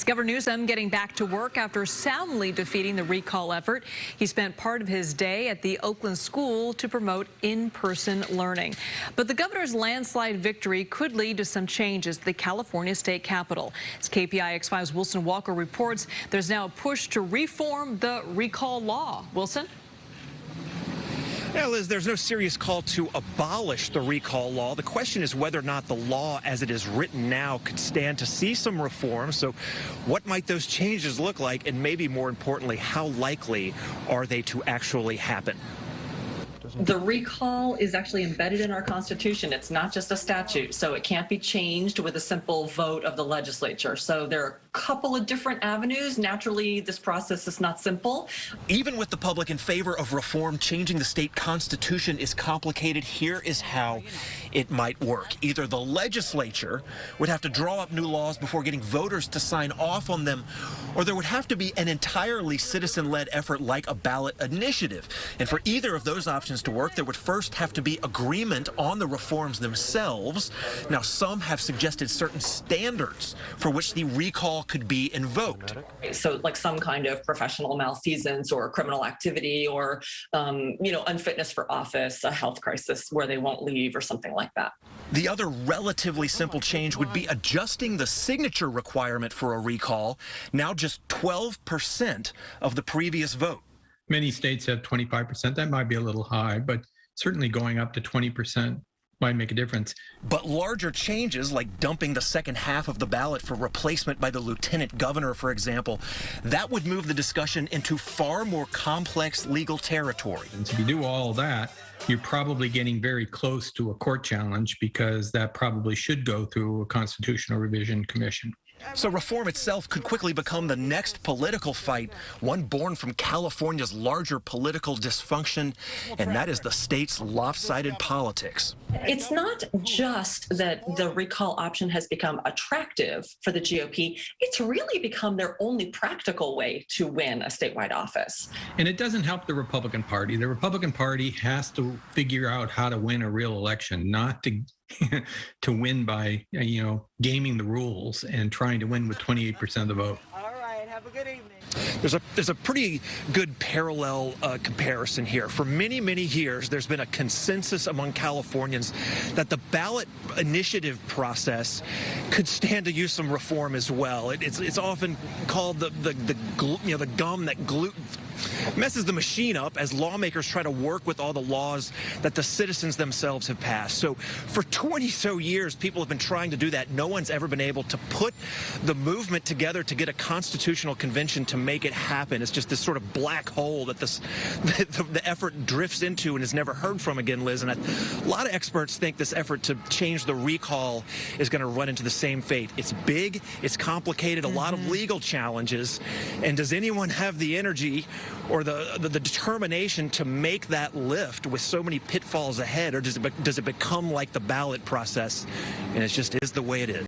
Governor Newsom getting back to work after soundly defeating the recall effort. He spent part of his day at the Oakland school to promote in-person learning. But the governor's landslide victory could lead to some changes at the California state capitol. As KPIX5's Wilson Walker reports, there's now a push to reform the recall law. Wilson? Yeah, Liz, there's no serious call to abolish the recall law. The question is whether or not the law as it is written now could stand to see some reform. So what might those changes look like? And maybe more importantly, how likely are they to actually happen? The recall is actually embedded in our Constitution. It's not just a statute, so it can't be changed with a simple vote of the legislature. So there are a couple of different avenues. Naturally, this process is not simple. Even with the public in favor of reform, changing the state constitution is complicated. Here is how it might work. Either the legislature would have to draw up new laws before getting voters to sign off on them, or there would have to be an entirely citizen-led effort like a ballot initiative. And for either of those options to work, there would first have to be agreement on the reforms themselves. Now, some have suggested certain standards for which the recall could be invoked. So like some kind of professional malfeasance or criminal activity or, unfitness for office, a health crisis where they won't leave or something like that. The other relatively simple change would be adjusting the signature requirement for a recall, now just 12% of the previous vote. Many states have 25%. That might be a little high, but certainly going up to 20% might make a difference. But larger changes, like dumping the second half of the ballot for replacement by the lieutenant governor, for example, that would move the discussion into far more complex legal territory. And so if you do all that, you're probably getting very close to a court challenge because that probably should go through a constitutional revision commission. So reform itself could quickly become the next political fight, one born from California's larger political dysfunction, and that is the state's lopsided politics. It's not just that the recall option has become attractive for the GOP. It's really become their only practical way to win a statewide office. And it doesn't help the Republican Party. The Republican Party has to figure out how to win a real election, not to win by, gaming the rules and trying to win with 28% of the vote. All right, have a good evening. There's a pretty good parallel comparison here. For many, many years, there's been a consensus among Californians that the ballot initiative process could stand to use some reform as well. It's often called the gum that messes the machine up as lawmakers try to work with all the laws that the citizens themselves have passed. So for 20 so years, people have been trying to do that. No one's ever been able to put the movement together to get a constitutional convention to make it happen. It's just this sort of black hole that the effort drifts into and is never heard from again, Liz. And a lot of experts think this effort to change the recall is going to run into the same fate. It's big, it's complicated, a lot of legal challenges. And does anyone have the energy or the determination to make that lift with so many pitfalls ahead, or does it become like the ballot process and it just is the way it is?